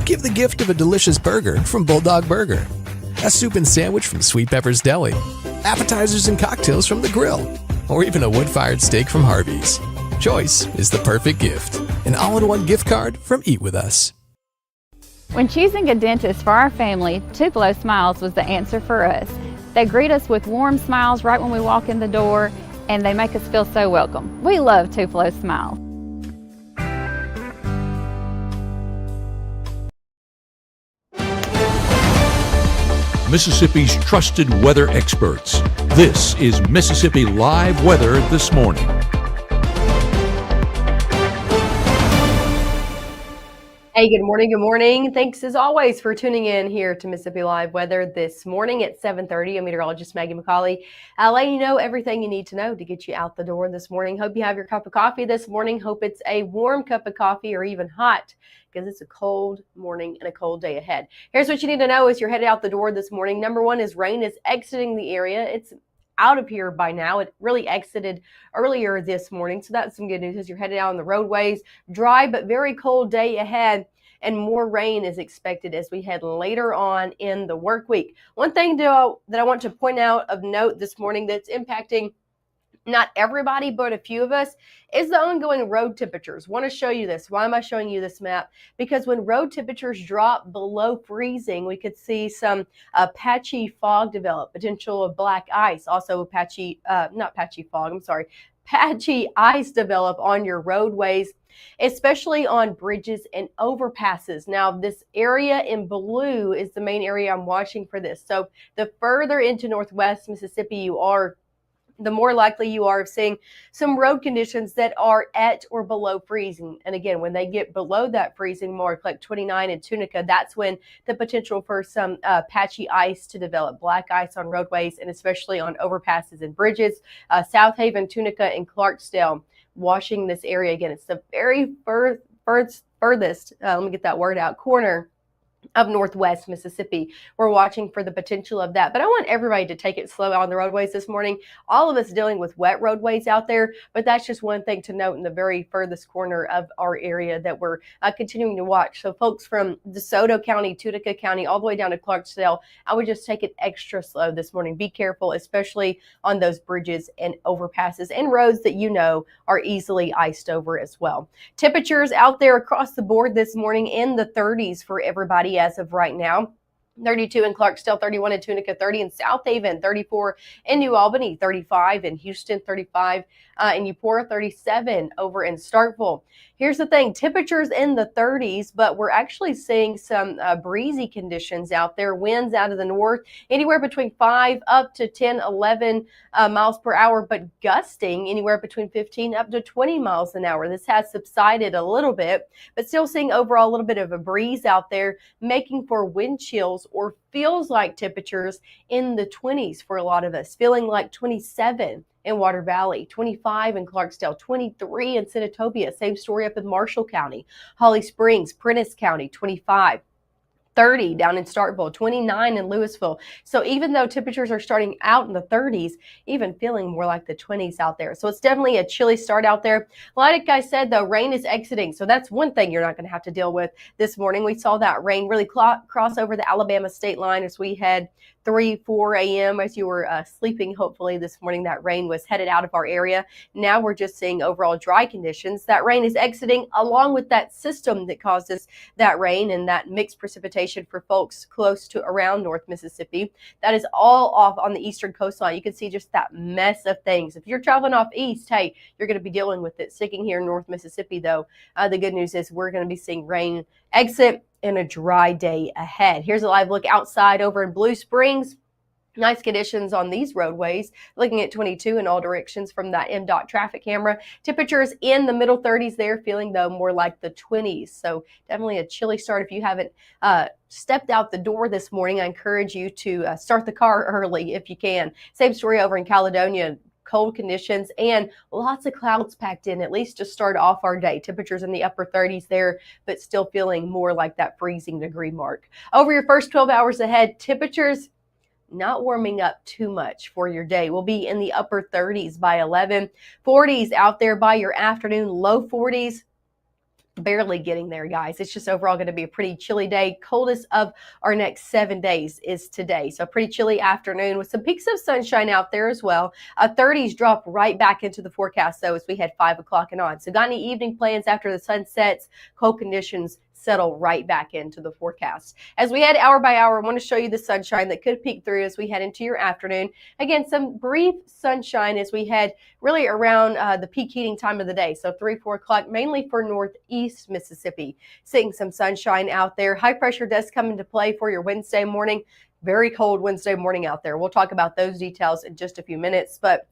Give the gift of a delicious burger from Bulldog Burger, a soup and sandwich from Sweet Pepper's Deli, appetizers and cocktails from The Grill, or even a wood-fired steak from Harvey's. Choice is the perfect gift. An all-in-one gift card from Eat With Us. When choosing a dentist for our family, Tupelo Smiles was the answer for us. They greet us with warm smiles right when we walk in the door, and they make us feel so welcome. We love Tupelo Smiles. Mississippi's trusted weather experts. This is Mississippi Live Weather This Morning. Hey, good morning. Good morning. Thanks as always for tuning in here to Mississippi Live Weather this morning at 7:30. I'm meteorologist Maggye McCauley, letting you know everything you need to know to get you out the door this morning. Hope you have your cup of coffee this morning. Hope it's a warm cup of coffee or even hot, because it's a cold morning and a cold day ahead. Here's what you need to know as you're headed out the door this morning. Number one is rain is exiting the area. It's out of here by now. It really exited earlier this morning, so that's some good news as you're headed out on the roadways. Dry but very cold day ahead, and more rain is expected as we head later on in the work week. One thing that I want to point out of note this morning that's impacting not everybody, but a few of us, is the ongoing road temperatures. Want to show you this. Why am I showing you this map? Because when road temperatures drop below freezing, we could see some patchy fog develop, potential of black ice, also patchy ice develop on your roadways, especially on bridges and overpasses. Now, this area in blue is the main area I'm watching for this. So the further into northwest Mississippi you are, the more likely you are of seeing some road conditions that are at or below freezing. And again, when they get below that freezing mark, like 29 in Tunica, that's when the potential for some patchy ice to develop, black ice on roadways, and especially on overpasses and bridges. South Haven, Tunica, and Clarksdale washing this area. Again, it's the very furthest, let me get that word out, corner of northwest Mississippi. We're watching for the potential of that. But I want everybody to take it slow out on the roadways this morning. All of us dealing with wet roadways out there, but that's just one thing to note in the very furthest corner of our area that we're continuing to watch. So folks from DeSoto County, Tunica County, all the way down to Clarksdale, I would just take it extra slow this morning. Be careful, especially on those bridges and overpasses and roads that you know are easily iced over as well. Temperatures out there across the board this morning in the 30s for everybody as of right now. 32 in Clarksdale, 31 in Tunica, 30 in South Haven, 34 in New Albany, 35 in Houston, 35 in Eupora, 37 over in Starkville. Here's the thing, temperatures in the 30s, but we're actually seeing some breezy conditions out there. Winds out of the north, anywhere between 5 up to 10, 11 miles per hour, but gusting anywhere between 15 up to 20 miles an hour. This has subsided a little bit, but still seeing overall a little bit of a breeze out there, making for wind chills or feels like temperatures in the 20s for a lot of us, feeling like 27 in Water Valley, 25 in Clarksdale, 23 in Senatobia. Same story up in Marshall County, Holly Springs, Prentiss County, 25. 30 down in Starkville, 29 in Louisville. So even though temperatures are starting out in the 30s, even feeling more like the 20s out there. So it's definitely a chilly start out there. Like I said, though, rain is exiting. So that's one thing you're not going to have to deal with this morning. We saw that rain really cross over the Alabama state line as we had 4 a.m. as you were sleeping. Hopefully this morning that rain was headed out of our area. Now we're just seeing overall dry conditions. That rain is exiting along with that system that causes that rain and that mixed precipitation for folks close to around North Mississippi. That is all off on the eastern coastline. You can see just that mess of things. If you're traveling off east, hey, you're going to be dealing with it. Sticking here in North Mississippi, though, the good news is we're going to be seeing rain exit in a dry day ahead. Here's a live look outside over in Blue Springs. Nice conditions on these roadways. Looking at 22 in all directions from that MDOT traffic camera. Temperatures in the middle 30s there, feeling though more like the 20s. So definitely a chilly start. If you haven't stepped out the door this morning, I encourage you to start the car early if you can. Same story over in Caledonia. Cold conditions and lots of clouds packed in, at least to start off our day. Temperatures in the upper 30s there, but still feeling more like that freezing degree mark. Over your first 12 hours ahead, temperatures not warming up too much for your day. We'll be in the upper 30s by 11, 40s out there by your afternoon, low 40s barely getting there, guys. It's just overall going to be a pretty chilly day. Coldest of our next 7 days is today. So pretty chilly afternoon with some peaks of sunshine out there as well. 30s drop right back into the forecast, though, as we head 5 o'clock and on. So got any evening plans after the sun sets? Cold conditions settle right back into the forecast. As we head hour by hour, I want to show you the sunshine that could peek through as we head into your afternoon. Again, some brief sunshine as we head really around the peak heating time of the day. So 3, 4 o'clock, mainly for northeast Mississippi. Seeing some sunshine out there. High pressure does come into play for your Wednesday morning. Very cold Wednesday morning out there. We'll talk about those details in just a few minutes, but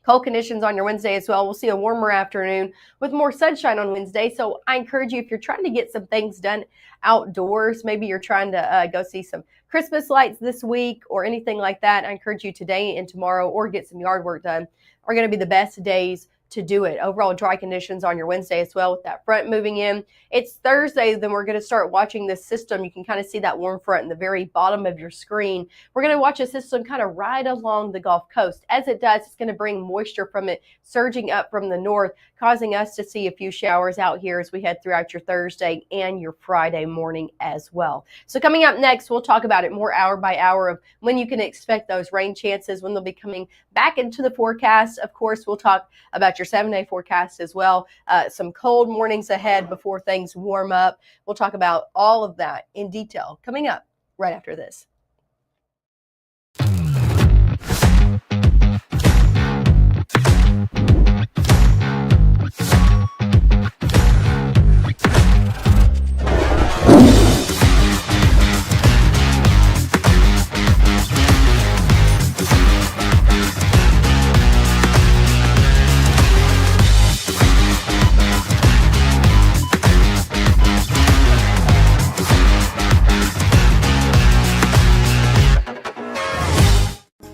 cold conditions on your Wednesday as well. We'll see a warmer afternoon with more sunshine on Wednesday. So I encourage you, if you're trying to get some things done outdoors, maybe you're trying to go see some Christmas lights this week or anything like that, I encourage you today and tomorrow, or get some yard work done, are going to be the best days to do it. Overall dry conditions on your Wednesday as well with that front moving in. It's Thursday, then we're going to start watching this system. You can kind of see that warm front in the very bottom of your screen. We're going to watch a system kind of ride along the Gulf Coast. As it does, it's going to bring moisture from it surging up from the north, causing us to see a few showers out here as we head throughout your Thursday and your Friday morning as well. So coming up next, we'll talk about it more hour by hour of when you can expect those rain chances, when they'll be coming back into the forecast. Of course, we'll talk about your 7-day forecast as well. Some cold mornings ahead before things warm up. We'll talk about all of that in detail coming up right after this.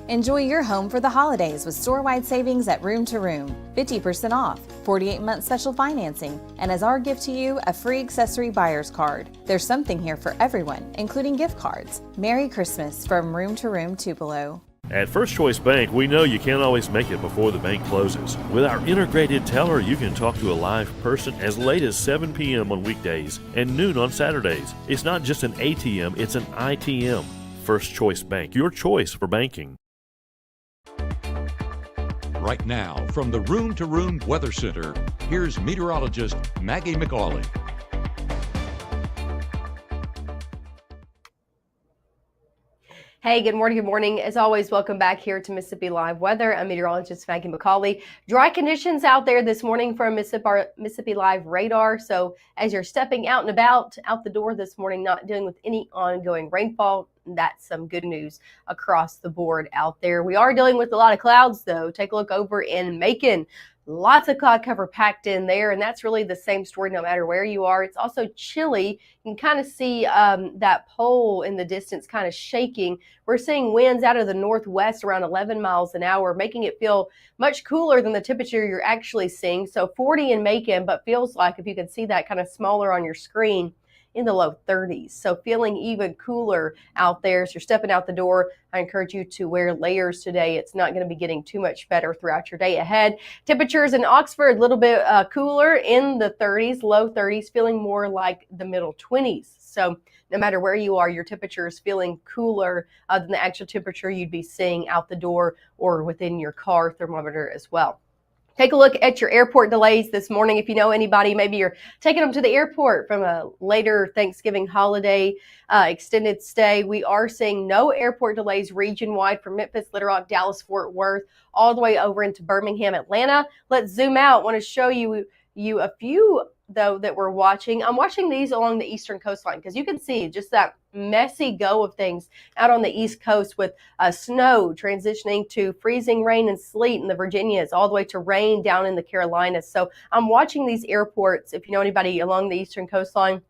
Enjoy your home for the holidays with store-wide savings at Room to Room. 50% off, 48-month special financing, and as our gift to you, a free accessory buyer's card. There's something here for everyone, including gift cards. Merry Christmas from Room to Room Tupelo. At First Choice Bank, we know you can't always make it before the bank closes. With our integrated teller, you can talk to a live person as late as 7 p.m. on weekdays and noon on Saturdays. It's not just an ATM, it's an ITM. First Choice Bank, your choice for banking. Right now, from the Room to Room Weather Center, here's meteorologist Maggye McCauley. Hey, good morning. Good morning. As always, welcome back here to Mississippi Live Weather. I'm meteorologist Maggye McCauley. Dry conditions out there this morning from Mississippi Live radar. So as you're stepping out and about, out the door this morning, not dealing with any ongoing rainfall, that's some good news across the board out there. We are dealing with a lot of clouds, though. Take a look over in Macon. Lots of cloud cover packed in there, and that's really the same story no matter where you are. It's also chilly. You can kind of see that pole in the distance kind of shaking. We're seeing winds out of the northwest around 11 miles an hour, making it feel much cooler than the temperature you're actually seeing. So 40 in Macon, but feels like, if you can see that kind of smaller on your screen, in the low 30s. So feeling even cooler out there. As you're stepping out the door, I encourage you to wear layers today. It's not going to be getting too much better throughout your day ahead. Temperatures in Oxford, a little bit cooler in the 30s, low 30s, feeling more like the middle 20s. So no matter where you are, your temperature is feeling cooler than the actual temperature you'd be seeing out the door or within your car thermometer as well. Take a look at your airport delays this morning. If you know anybody, maybe you're taking them to the airport from a later Thanksgiving holiday extended stay. We are seeing no airport delays region-wide from Memphis, Little Rock, Dallas, Fort Worth, all the way over into Birmingham, Atlanta. Let's zoom out. I want to show you a few, though, that we're watching. I'm watching these along the eastern coastline because you can see just that messy go of things out on the East Coast with snow transitioning to freezing rain and sleet in the Virginias, all the way to rain down in the Carolinas. So I'm watching these airports. If you know anybody along the eastern coastline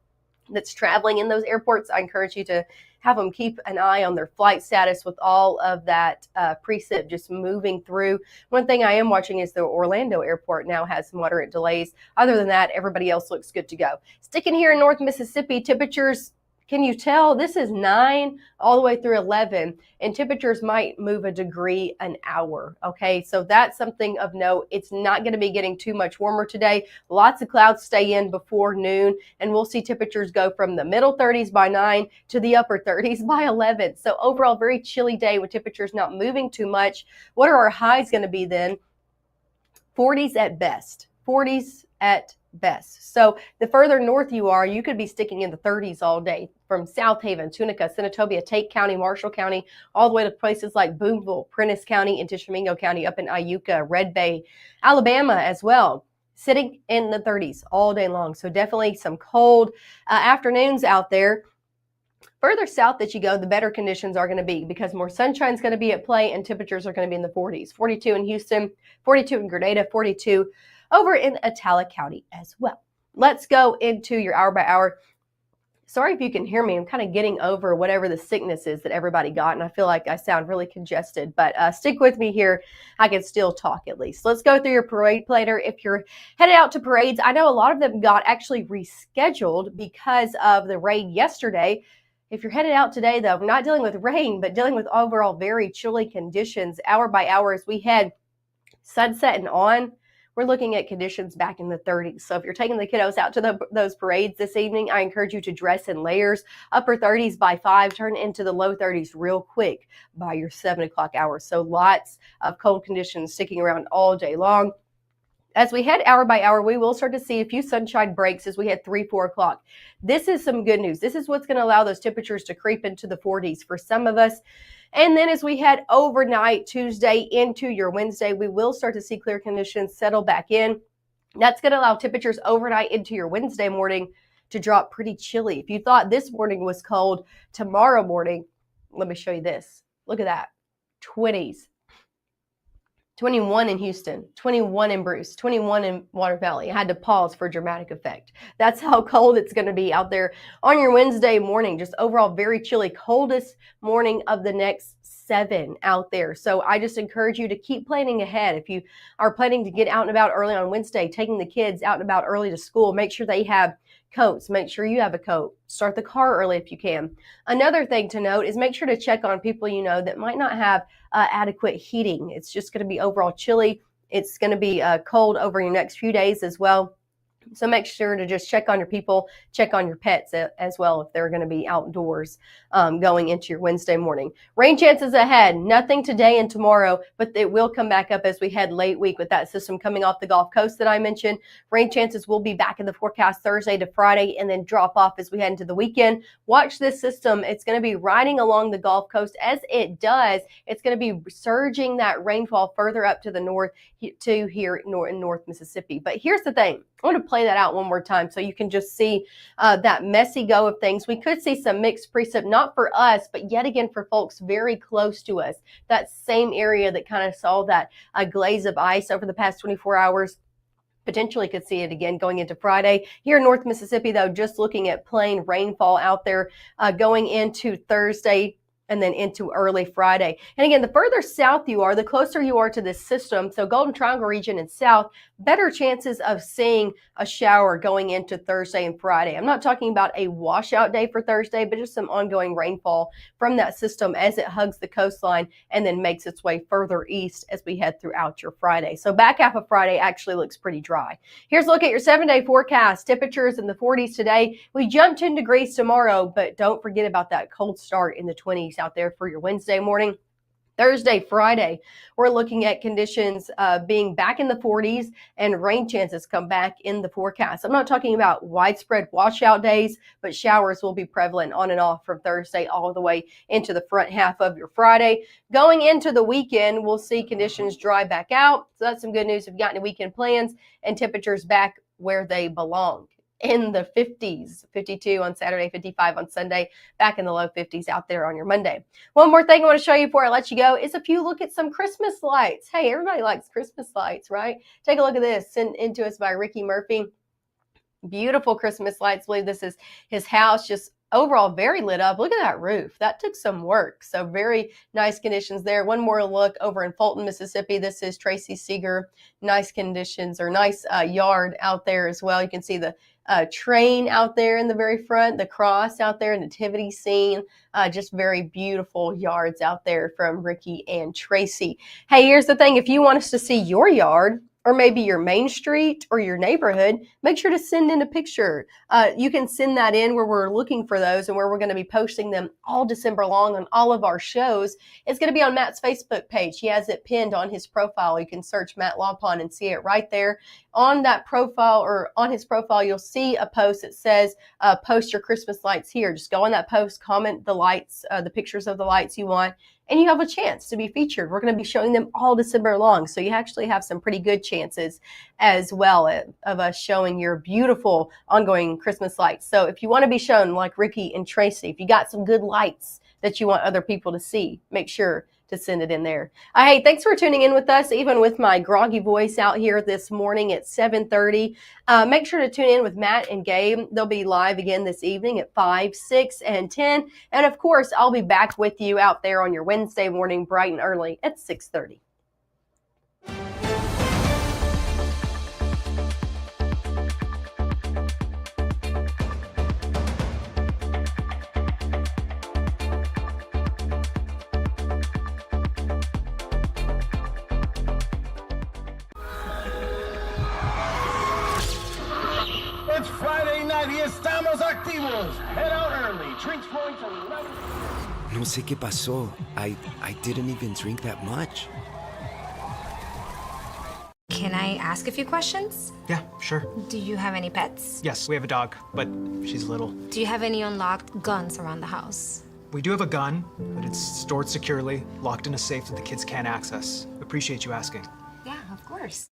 that's traveling in those airports, I encourage you to have them keep an eye on their flight status with all of that precip just moving through. One thing I am watching is the Orlando airport now has moderate delays. Other than that, everybody else looks good to go. Sticking here in North Mississippi, temperatures Can you tell? This is 9 all the way through 11, and temperatures might move a degree an hour. Okay, so that's something of note. It's not going to be getting too much warmer today. Lots of clouds stay in before noon, and we'll see temperatures go from the middle 30s by 9 to the upper 30s by 11. So overall, very chilly day with temperatures not moving too much. What are our highs going to be then? 40s at best. 40s at best. So the further north you are, you could be sticking in the 30s all day, from South Haven, Tunica, Senatobia, Tate County, Marshall County, all the way to places like Boonville, Prentiss County, and Tishomingo County, up in Iuka, Red Bay, Alabama as well, sitting in the 30s all day long. So definitely some cold afternoons out there. Further south that you go, the better conditions are going to be, because more sunshine is going to be at play and temperatures are going to be in the 40s. 42 in Houston, 42 in Grenada, 42 over in Atala County as well. Let's go into your hour by hour. Sorry if you can hear me. I'm kind of getting over whatever the sickness is that everybody got, and I feel like I sound really congested, but stick with me here. I can still talk at least. Let's go through your parade planner. If you're headed out to parades, I know a lot of them got actually rescheduled because of the rain yesterday. If you're headed out today, though, we're not dealing with rain, but dealing with overall very chilly conditions hour by hour as we head sunset and on. We're looking at conditions back in the 30s. So if you're taking the kiddos out to those parades this evening, I encourage you to dress in layers. Upper 30s by 5, turn into the low 30s real quick by your 7 o'clock hour. So lots of cold conditions sticking around all day long. As we head hour by hour, we will start to see a few sunshine breaks as we head 3, 4 o'clock. This is some good news. This is what's going to allow those temperatures to creep into the 40s for some of us. And then as we head overnight Tuesday into your Wednesday, we will start to see clear conditions settle back in. That's going to allow temperatures overnight into your Wednesday morning to drop pretty chilly. If you thought this morning was cold, tomorrow morning, let me show you this. Look at that. 20s. 21 in Houston, 21 in Bruce, 21 in Water Valley. I had to pause for dramatic effect. That's how cold it's going to be out there on your Wednesday morning. Just overall very chilly, coldest morning of the next 7 out there. So I just encourage you to keep planning ahead. If you are planning to get out and about early on Wednesday, taking the kids out and about early to school, make sure they have coats. Make sure you have a coat. Start the car early if you can. Another thing to note is make sure to check on people you know that might not have adequate heating. It's just going to be overall chilly. It's going to be cold over your next few days as well. So make sure to just check on your people, check on your pets as well if they're going to be outdoors going into your Wednesday morning. Rain chances ahead, nothing today and tomorrow, but it will come back up as we head late week with that system coming off the Gulf Coast that I mentioned. Rain chances will be back in the forecast Thursday to Friday and then drop off as we head into the weekend. Watch this system. It's going to be riding along the Gulf Coast. As it does, it's going to be surging that rainfall further up to the north to here in North Mississippi. But here's the thing. I want to play that out one more time so you can just see that messy go of things. We could see some mixed precip, not for us, but yet again for folks very close to us. That same area that kind of saw that glaze of ice over the past 24 hours. Potentially could see it again going into Friday. Here in North Mississippi, though, just looking at plain rainfall out there going into Thursday and then into early Friday. And again, the further south you are, the closer you are to this system. So Golden Triangle region and south, better chances of seeing a shower going into Thursday and Friday. I'm not talking about a washout day for Thursday, but just some ongoing rainfall from that system as it hugs the coastline and then makes its way further east as we head throughout your Friday. So back half of Friday actually looks pretty dry. Here's a look at your 7-day forecast. Temperatures in the 40s today. We jump 10 degrees tomorrow, but don't forget about that cold start in the 20s out there for your Wednesday morning. Thursday, Friday, we're looking at conditions being back in the 40s and rain chances come back in the forecast. I'm not talking about widespread washout days, but showers will be prevalent on and off from Thursday all the way into the front half of your Friday. Going into the weekend, we'll see conditions dry back out. So that's some good news if you've got any weekend plans, and temperatures back where they belong. In the 50s, 52 on Saturday, 55 on Sunday, back in the low 50s out there on your Monday. One more thing I want to show you before I let you go is if you look at some Christmas lights. Hey, everybody likes Christmas lights, right? Take a look at this, sent into us by Ricky Murphy. Beautiful Christmas lights. I believe this is his house, just overall very lit up. Look at that roof. That took some work. So very nice conditions there. One more look over in Fulton, Mississippi. This is Tracy Seeger. Nice conditions, or nice yard out there as well. You can see the train out there in the very front, the cross out there, nativity scene. Just very beautiful yards out there from Ricky and Tracy. Hey, here's the thing. If you want us to see your yard, or maybe your main street or your neighborhood, make sure to send in a picture. You can send that in where we're looking for those and where we're going to be posting them all December long on all of our shows. It's going to be on Matt's Facebook page. He has it pinned on his profile. You can search Matt Lawpon and see it right there. On that profile, or on his profile, you'll see a post that says, post your Christmas lights here. Just go on that post, comment the lights, the pictures of the lights you want, and you have a chance to be featured. We're going to be showing them all December long, so you actually have some pretty good chances as well of us showing your beautiful ongoing Christmas lights. So if you want to be shown like Ricky and Tracy, if you got some good lights that you want other people to see, make sure to send it in there. Hey, thanks for tuning in with us, even with my groggy voice out here this morning at 7:30. Make sure to tune in with Matt and Gabe. They'll be live again this evening at 5, 6, and 10. And of course, I'll be back with you out there on your Wednesday morning, bright and early at 6:30. It's Friday night y estamos activos. Head out early. Drinks flowing from 11. No sé qué pasó. I didn't even drink that much. Can I ask a few questions? Yeah, sure. Do you have any pets? Yes, we have a dog, but she's little. Do you have any unlocked guns around the house? We do have a gun, but it's stored securely, locked in a safe that the kids can't access. Appreciate you asking. Yeah, of course.